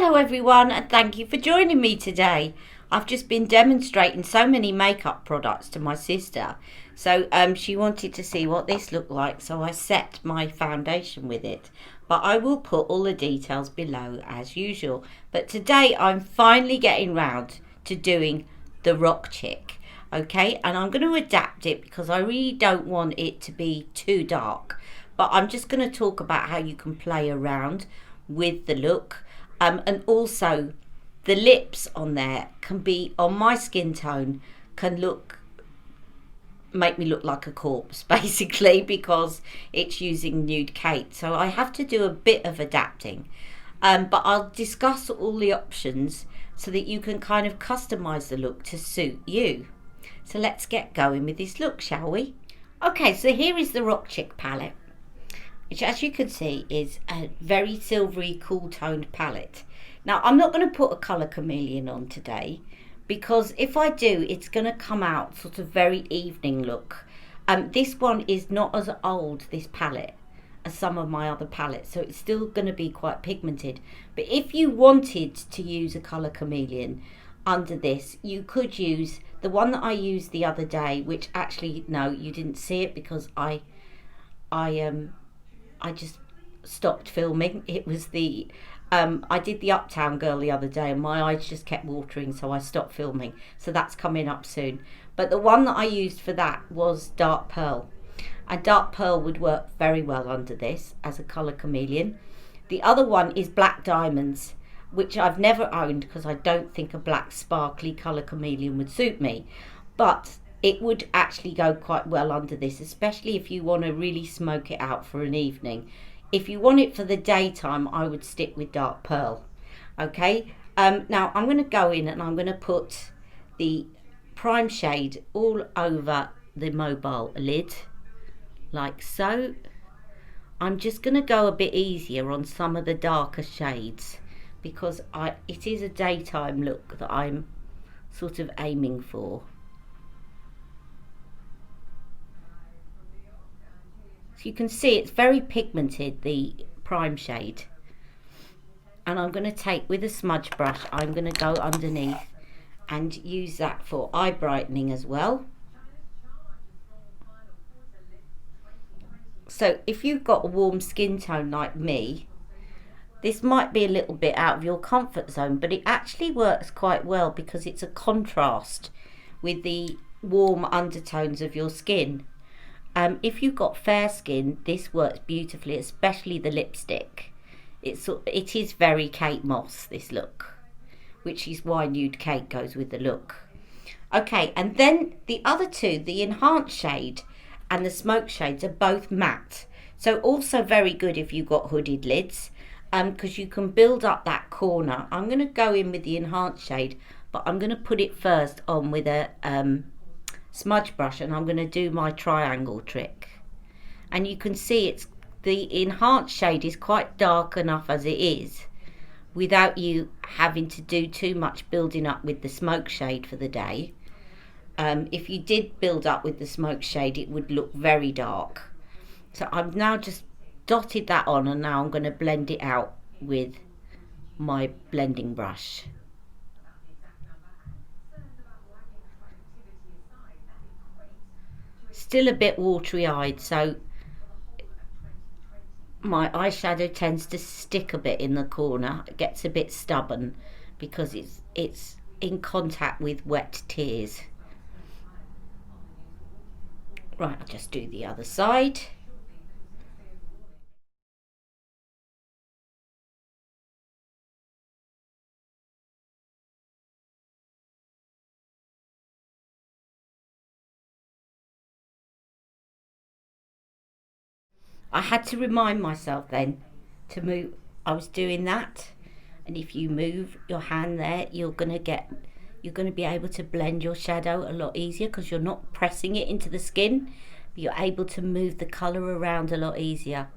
Hello everyone, and thank you for joining me today. I've just been demonstrating so many makeup products to my sister, so she wanted to see what this looked like, so I set my foundation with it. But I will put all the details below as usual. But today I'm finally getting round to doing the rock chick, okay? And I'm going to adapt it because I really don't want it to be too dark. But I'm just going to talk about how you can play around with the look. And also the lips on there can be, on my skin tone, can make me look like a corpse basically, because it's using Nude Kate. So I have to do a bit of adapting. But I'll discuss all the options so that you can kind of customize the look to suit you. So let's get going with this look, shall we? Okay, so here is the Rock Chick palette, which, as you can see, is a very silvery, cool toned palette. Now, I'm not going to put a colour chameleon on today, because if I do, it's going to come out sort of very evening look. This one is not as old, this palette, as some of my other palettes, so it's still going to be quite pigmented. But if you wanted to use a colour chameleon under this, you could use the one that I used the other day, which actually, no, you didn't see it because I just stopped filming. It was the I did the Uptown Girl the other day and my eyes just kept watering, so I stopped filming. So that's coming up soon. But the one that I used for that was Dark Pearl. And Dark Pearl would work very well under this as a colour chameleon. The other one is Black Diamonds, which I've never owned because I don't think a black sparkly colour chameleon would suit me. But it would actually go quite well under this, especially if you want to really smoke it out for an evening. If you want it for the daytime, I would stick with Dark Pearl. Okay, now I'm going to go in and I'm going to put the prime shade all over the mobile lid, like so. I'm just going to go a bit easier on some of the darker shades because it is a daytime look that I'm sort of aiming for. You can see it's very pigmented, the prime shade, and I'm going to take, with a smudge brush, I'm going to go underneath and use that for eye brightening as well. So if you've got a warm skin tone like me, this might be a little bit out of your comfort zone, but it actually works quite well because it's a contrast with the warm undertones of your skin. If you've got fair skin, this works beautifully, especially the lipstick. It is very Kate Moss, this look, which is why Nude Kate goes with the look. Okay, and then the other two, the enhanced shade and the smoke shades, are both matte. So also very good if you've got hooded lids, because you can build up that corner. I'm going to go in with the enhanced shade, but I'm going to put it first on with a smudge brush, and I'm going to do my triangle trick. And you can see the enhanced shade is quite dark enough as it is, without you having to do too much building up with the smoke shade for the day. If you did build up with the smoke shade, it would look very dark. So I've now just dotted that on, and now I'm going to blend it out with my blending brush. Still a bit watery eyed, so my eyeshadow tends to stick a bit in the corner. It gets a bit stubborn because it's in contact with wet tears. Right, I'll just do the other side. I had to remind myself then to move. I was doing that, and if you move your hand there, you're going to be able to blend your shadow a lot easier because you're not pressing it into the skin, but you're able to move the colour around a lot easier.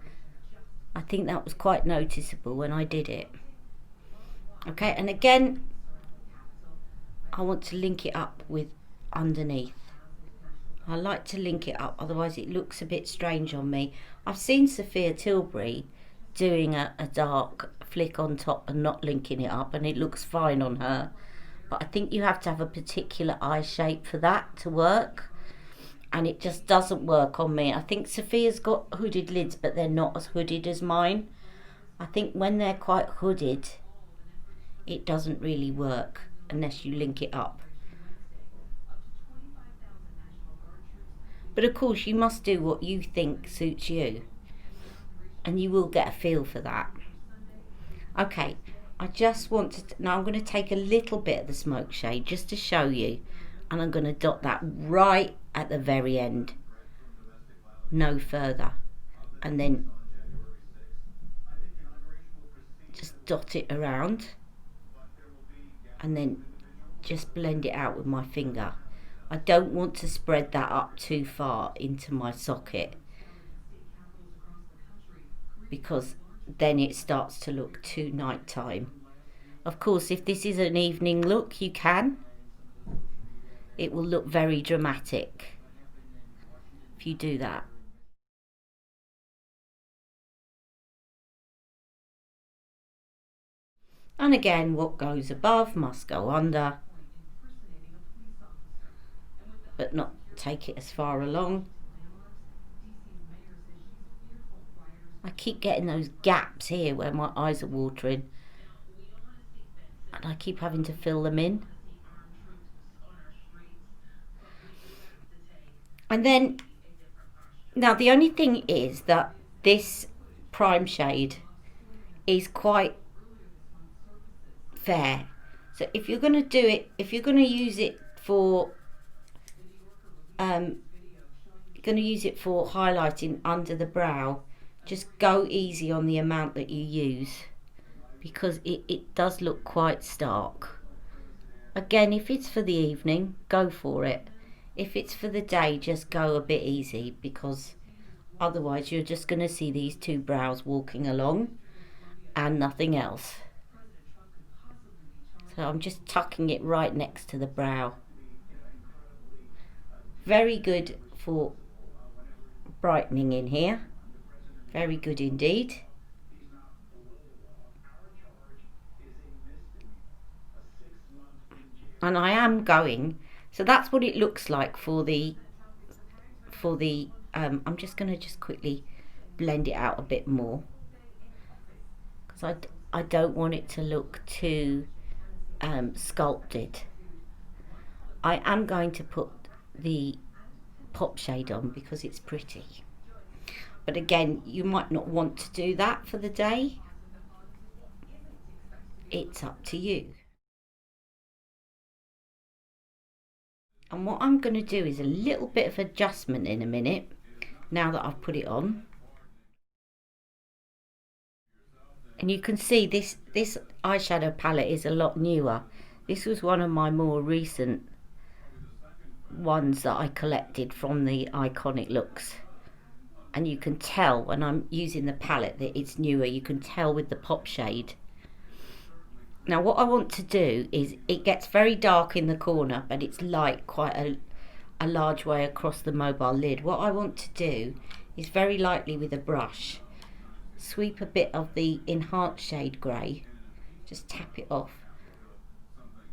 I think that was quite noticeable when I did it. Okay, and again, I want to link it up with underneath. I like to link it up, otherwise it looks a bit strange on me. I've seen Charlotte Tilbury doing a dark flick on top and not linking it up, and it looks fine on her. But I think you have to have a particular eye shape for that to work, and it just doesn't work on me. I think Sophia's got hooded lids, but they're not as hooded as mine. I think when they're quite hooded, it doesn't really work unless you link it up. But of course, you must do what you think suits you, and you will get a feel for that. Okay, I just want to, now I'm going to take a little bit of the smoke shade just to show you, and I'm going to dot that right at the very end, no further, and then just dot it around, and then just blend it out with my finger. I don't want to spread that up too far into my socket, because then it starts to look too nighttime. Of course, if this is an evening look, you can. It will look very dramatic if you do that. And again, what goes above must go under, but not take it as far along. I keep getting those gaps here where my eyes are watering, and I keep having to fill them in. And then, now the only thing is that this prime shade is quite fair. So if you're going to do it, if you're going to use it for highlighting under the brow, just go easy on the amount that you use, because it does look quite stark. Again, if it's for the evening, go for it. If it's for the day, just go a bit easy, because otherwise you're just going to see these two brows walking along and nothing else. So I'm just tucking it right next to the brow. Very good for brightening in here. Very good indeed. And I am going, so that's what it looks like for the I'm just going to just quickly blend it out a bit more, because I don't want it to look too sculpted. I am going to put the pop shade on because it's pretty, but again, you might not want to do that for the day. It's up to you. And what I'm going to do is a little bit of adjustment in a minute, now that I've put it on. And you can see this eyeshadow palette is a lot newer. This was one of my more recent ones that I collected from the iconic looks. And you can tell when I'm using the palette that it's newer. You can tell with the pop shade. Now what I want to do is, it gets very dark in the corner, but it's light quite a large way across the mobile lid. What I want to do is very lightly with a brush, sweep a bit of the enhanced shade grey, just tap it off,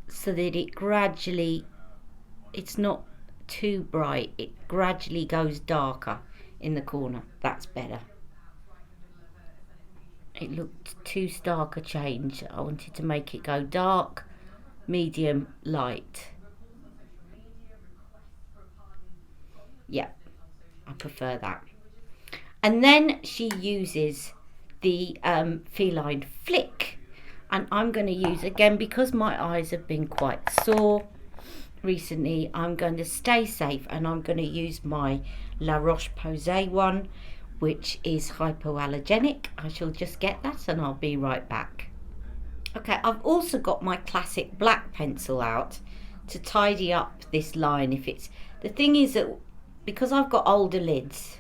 so that it gradually, it's not too bright, it gradually goes darker in the corner. That's better. It looked too stark a change. I wanted to make it go dark, medium, light. Yeah, I prefer that. And then she uses the Feline Flick, and I'm going to use, again, because my eyes have been quite sore recently, I'm going to stay safe, and I'm going to use my La Roche Posay one, which is hypoallergenic. I shall just get that and I'll be right back. Okay, I've also got my classic black pencil out to tidy up this line. If it's, the thing is that because I've got older lids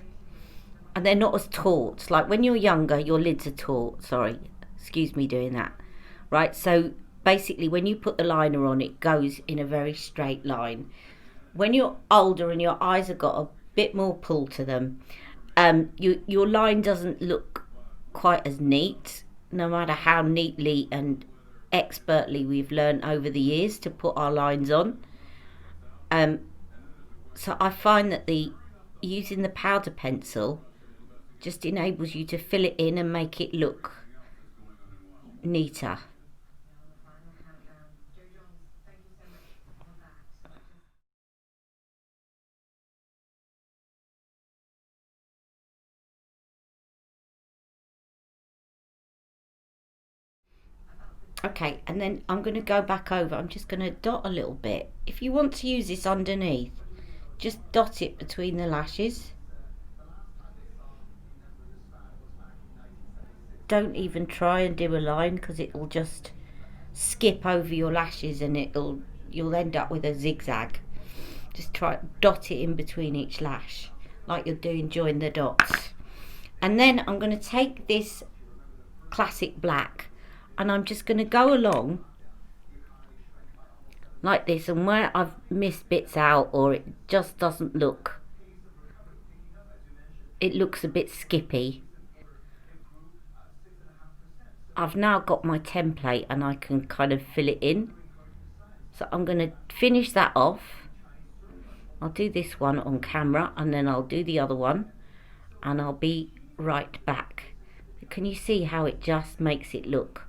and they're not as taut, like when you're younger your lids are taut, sorry, excuse me doing that, right? So basically when you put the liner on, it goes in a very straight line. When you're older and your eyes have got a bit more pull to them, your line doesn't look quite as neat. no matter how neatly and expertly we've learned over the years to put our lines on. So I find that using the powder pencil just enables you to fill it in and make it look neater. Okay, and then I'm going to go back over. I'm just going to dot a little bit. If you want to use this underneath, just dot it between the lashes. Don't even try and do a line, because it will just skip over your lashes and you'll end up with a zigzag. Just try dot it in between each lash like you're doing join the dots. And then I'm going to take this classic black and I'm just going to go along like this, and where I've missed bits out or it just doesn't look, it looks a bit skippy, I've now got my template and I can kind of fill it in. So I'm going to finish that off. I'll do this one on camera and then I'll do the other one and I'll be right back. Can you see how it just makes it look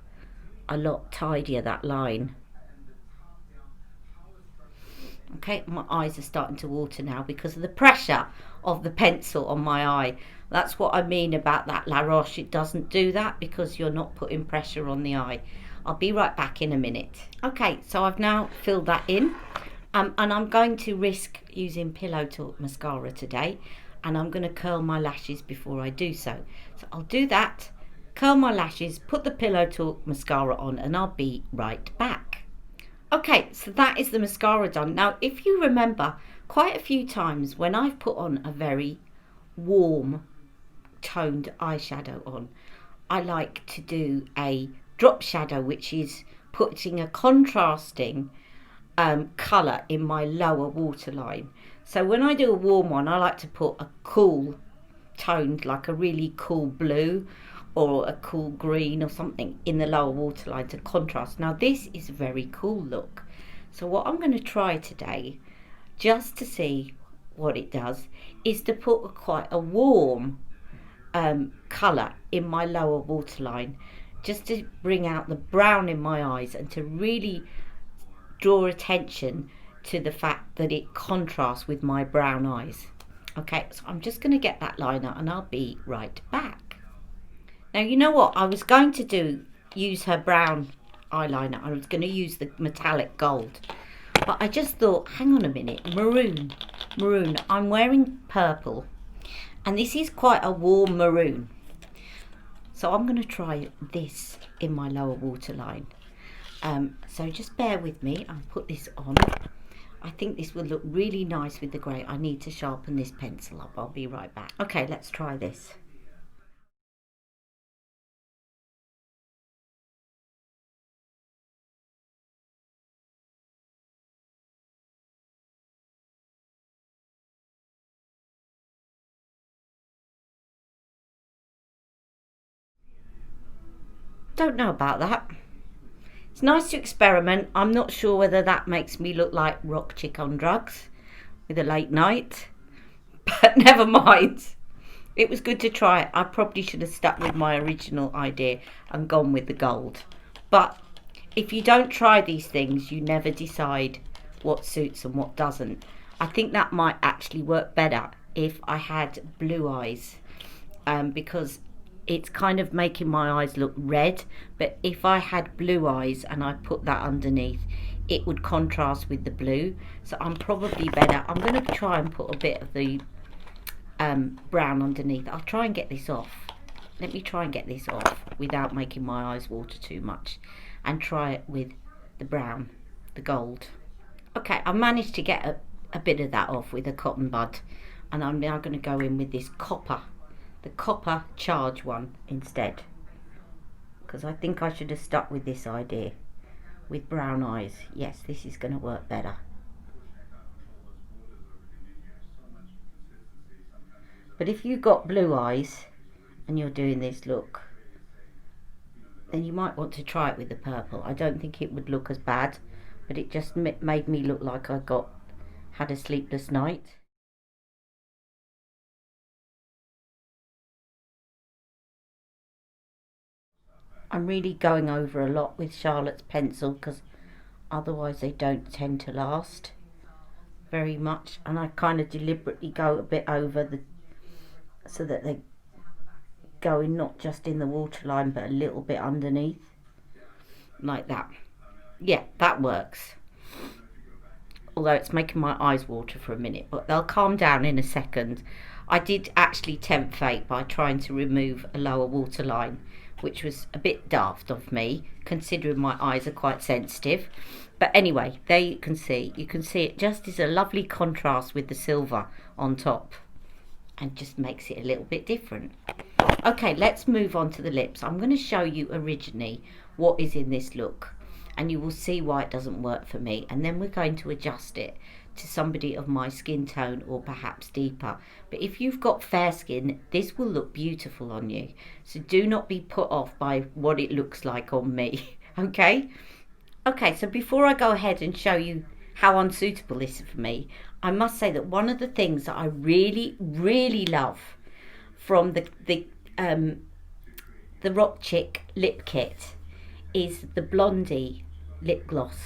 a lot tidier, that line? Okay, my eyes are starting to water now because of the pressure of the pencil on my eye. That's what I mean about that La Roche. It doesn't do that because you're not putting pressure on the eye. I'll be right back in a minute. Okay, so I've now filled that in. And I'm going to risk using Pillow Talk mascara today, and I'm going to curl my lashes before I do so. So I'll do that, curl my lashes, put the Pillow Talk mascara on, and I'll be right back. Okay, so that is the mascara done. Now, if you remember, quite a few times when I've put on a very warm toned eyeshadow on, I like to do a drop shadow, which is putting a contrasting colour in my lower waterline. So when I do a warm one, I like to put a cool toned, like a really cool blue or a cool green or something in the lower waterline to contrast. Now this is a very cool look. So what I'm going to try today, just to see what it does, is to put quite a warm colour in my lower waterline, just to bring out the brown in my eyes and to really draw attention to the fact that it contrasts with my brown eyes. Okay, so I'm just going to get that liner and I'll be right back. Now, you know what? I was going to use her brown eyeliner. I was going to use the metallic gold. But I just thought, hang on a minute, maroon. I'm wearing purple. And this is quite a warm maroon. So I'm going to try this in my lower waterline. So just bear with me. I'll put this on. I think this will look really nice with the grey. I need to sharpen this pencil up. I'll be right back. Okay, let's try this. Don't know about that. It's nice to experiment. I'm not sure whether that makes me look like rock chick on drugs with a late night, but never mind. It was good to try it. I probably should have stuck with my original idea and gone with the gold. But if you don't try these things, you never decide what suits and what doesn't. I think that might actually work better if I had blue eyes, because it's kind of making my eyes look red. But if I had blue eyes and I put that underneath, it would contrast with the blue. So I'm probably better. I'm going to try and put a bit of the brown underneath. I'll try and get this off. Let me try and get this off without making my eyes water too much, and try it with the brown, the gold. Okay, I managed to get a bit of that off with a cotton bud, and I'm now going to go in with this copper, the copper charge one instead, because I think I should have stuck with this idea with brown eyes. Yes, this is going to work better. But if you've got blue eyes and you're doing this look, then you might want to try it with the purple. I don't think it would look as bad, but it just made me look like I had a sleepless night. I'm really going over a lot with Charlotte's pencil because otherwise they don't tend to last very much, and I kind of deliberately go a bit over the so that they go in not just in the waterline but a little bit underneath, like that. Yeah, that works. Although it's making my eyes water for a minute, but they'll calm down in a second. I did actually tempt fate by trying to remove a lower waterline, which was a bit daft of me considering my eyes are quite sensitive. But anyway, there you can see it just is a lovely contrast with the silver on top and just makes it a little bit different. Okay, let's move on to the lips. I'm going to show you originally what is in this look, and you will see why it doesn't work for me, and then we're going to adjust it to somebody of my skin tone or perhaps deeper. But if you've got fair skin, this will look beautiful on you, so do not be put off by what it looks like on me. Okay, so before I go ahead and show you how unsuitable this is for me, I must say that one of the things that I really love from the roche lip kit is the Blondie lip gloss.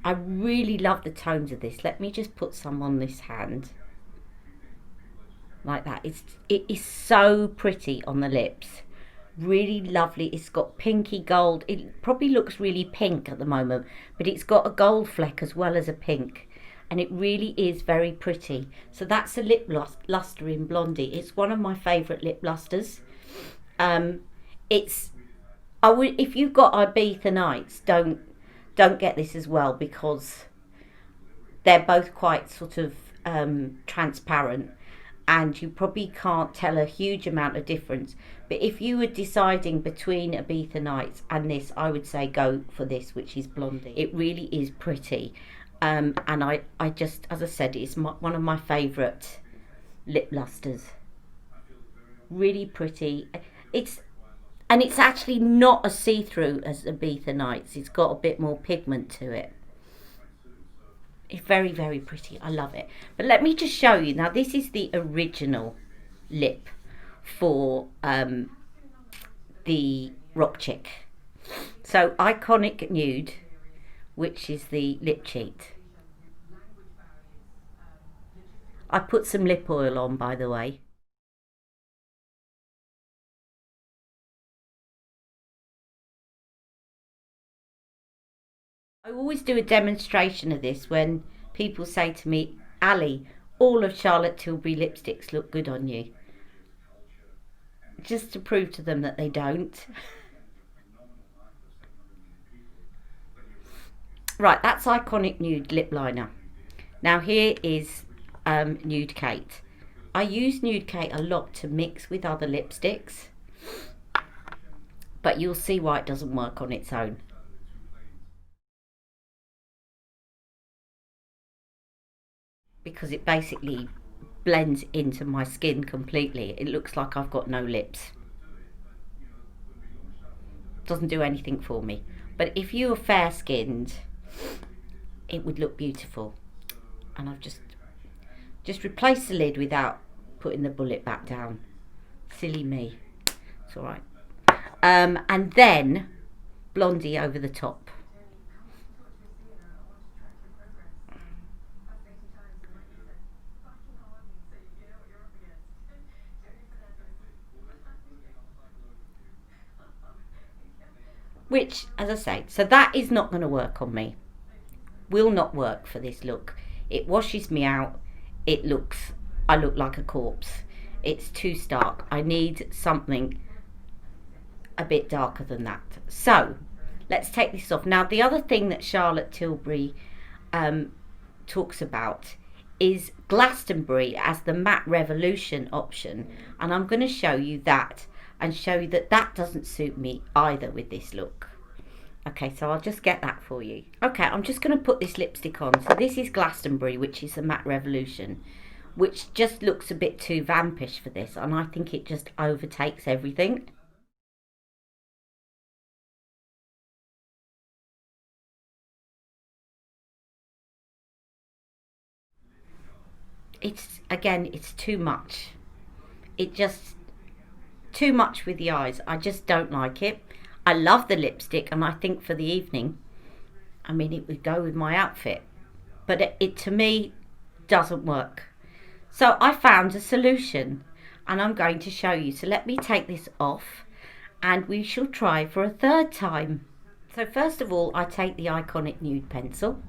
I really love the tones of this. Let me just put some on this hand like that. It is so pretty on the lips, really lovely. It's got pinky gold. It probably looks really pink at the moment, but it's got a gold fleck as well as a pink, and it really is very pretty. So that's a lip luster in Blondie. It's one of my favourite lip lusters. If you've got Ibiza Nights, don't get this as well, because they're both quite sort of transparent, and you probably can't tell a huge amount of difference. But if you were deciding between Ibiza Nights and this, I would say go for this, which is Blondie. It really is pretty, and I just, as I said, it's one of my favourite lip lusters. Really pretty. It's actually not as see-through as Ibiza Nights. It's got a bit more pigment to it. It's very, very pretty. I love it. But let me just show you. Now, this is the original lip for the roche. So, Iconic Nude, which is the lip cheat. I put some lip oil on, by the way. I always do a demonstration of this when people say to me, Ali, all of Charlotte Tilbury lipsticks look good on you. Just to prove to them that they don't. Right, that's Iconic Nude lip liner. Now here is Nude Kate. I use Nude Kate a lot to mix with other lipsticks, but you'll see why it doesn't work on its own. Because it basically blends into my skin completely. It looks like I've got no lips. Doesn't do anything for me. But if you are fair skinned, it would look beautiful. And I've just replaced the lid without putting the bullet back down. Silly me. It's alright. And then Blondie over the top. Which, as I say, so that is not going to work on me. Will not work for this look. It washes me out. I look like a corpse. It's too stark. I need something a bit darker than that. So, let's take this off. Now, the other thing that Charlotte Tilbury talks about is Glastonbury as the matte revolution option. And I'm going to show you that, and show you that that doesn't suit me either with this look. Okay, so I'll just get that for you. Okay, I'm just going to put this lipstick on. So this is Glastonbury, which is the matte revolution, which just looks a bit too vampish for this, and I think it just overtakes everything. it's, again, it's too much. It just, too much with the eyes. I just don't like it. I love the lipstick, and I think for the evening, I mean, it would go with my outfit. But it to me doesn't work. So I found a solution, and I'm going to show you. So let me take this off, and we shall try for a third time. So first of all, I take the iconic nude pencil.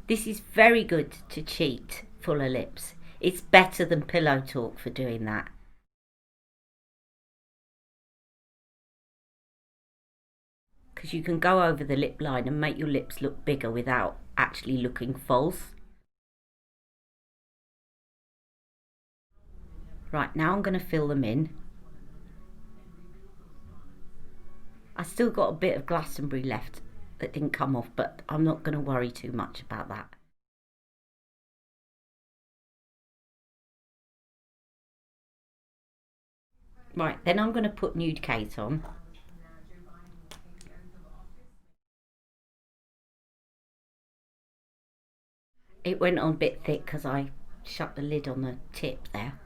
This is very good to cheat fuller lips. It's better than Pillow Talk for doing that. Because you can go over the lip line and make your lips look bigger without actually looking false. Right, now I'm going to fill them in. I still got a bit of Glastonbury left that didn't come off, but I'm not going to worry too much about that. Right, then I'm going to put Nude Kate on. It went on a bit thick because I shut the lid on the tip there.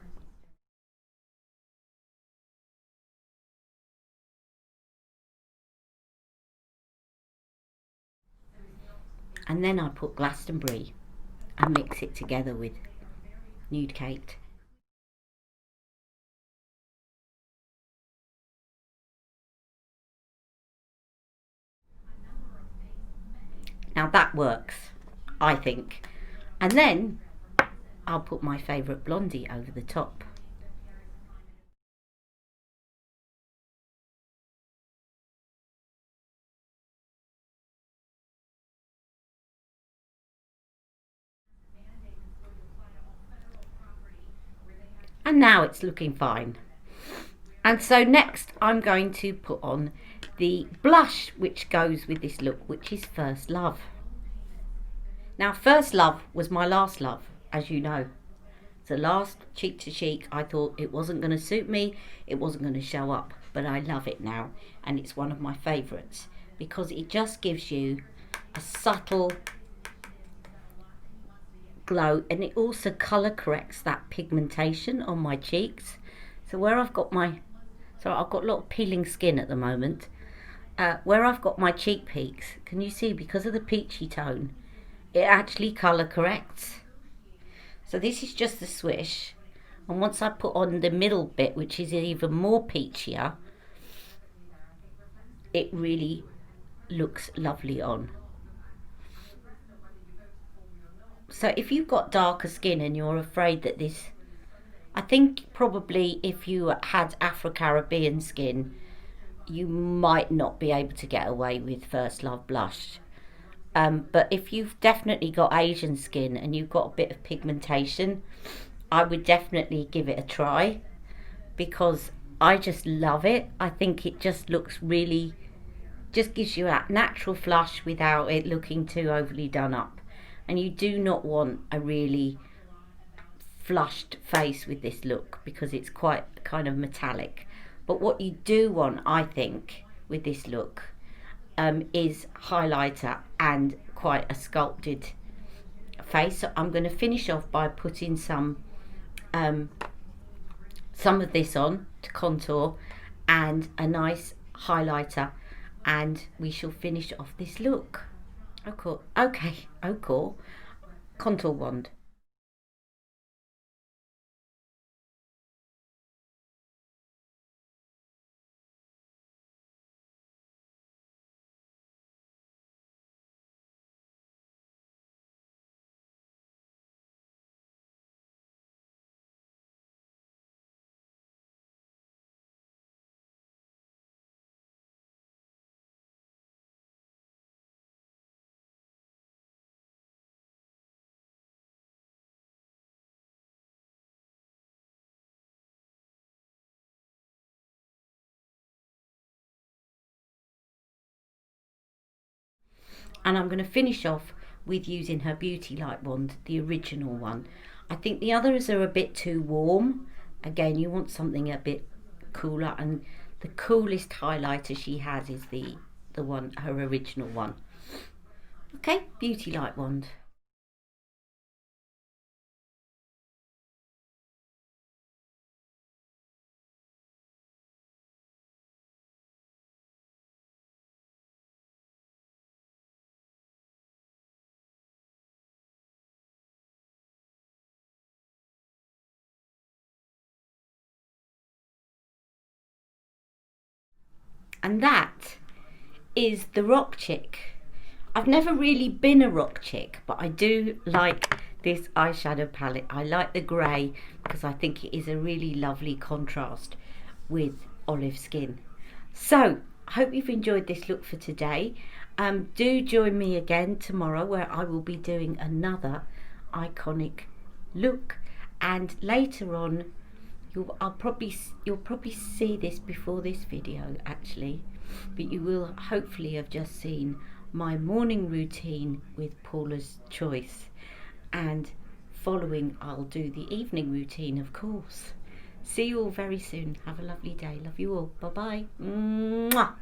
And then I put Glastonbury and mix it together with Nude Kate. Now that works, I think. And then I'll put my favourite blondie over the top. And now it's looking fine. And so next I'm going to put on the blush which goes with this look, which is First Love. Now First Love was my last love, as you know. The last Cheek to Chic, I thought it wasn't going to suit me, it wasn't going to show up, but I love it now, and it's one of my favourites because it just gives you a subtle glow, and it also colour corrects that pigmentation on my cheeks. So where I've got my, so I've got a lot of peeling skin at the moment, where I've got my cheek peaks, can you see, because of the peachy tone, it actually colour corrects. So this is just the swish, and once I put on the middle bit, which is even more peachier, it really looks lovely on. So if you've got darker skin and you're afraid that this, I think probably if you had Afro-Caribbean skin, you might not be able to get away with First Love blush. But if you've definitely got Asian skin and you've got a bit of pigmentation, I would definitely give it a try because I just love it. I think it just looks really, just gives you that natural flush without it looking too overly done up. And you do not want a really flushed face with this look because it's quite kind of metallic. But what you do want, I think, with this look is highlighter and quite a sculpted face. So I'm going to finish off by putting some of this on to contour and a nice highlighter, and we shall finish off this look. Okay, contour wand. And I'm going to finish off with using her Beauty Light wand, the original one. I think the others are a bit too warm. Again, you want something a bit cooler, and the coolest highlighter she has is the one, her original one. Okay, beauty light wand. And that is the rock chick. I've never really been a rock chick, but I do like this eyeshadow palette. I like the grey because I think it is a really lovely contrast with olive skin. So I hope you've enjoyed this look for today. Do join me again tomorrow, where I will be doing another iconic look, and later on you'll probably see this before this video actually, but you will hopefully have just seen my morning routine with Paula's Choice, and following I'll do the evening routine, of course. See you all very soon. Have a lovely day. Love you all. Bye bye. Mwah.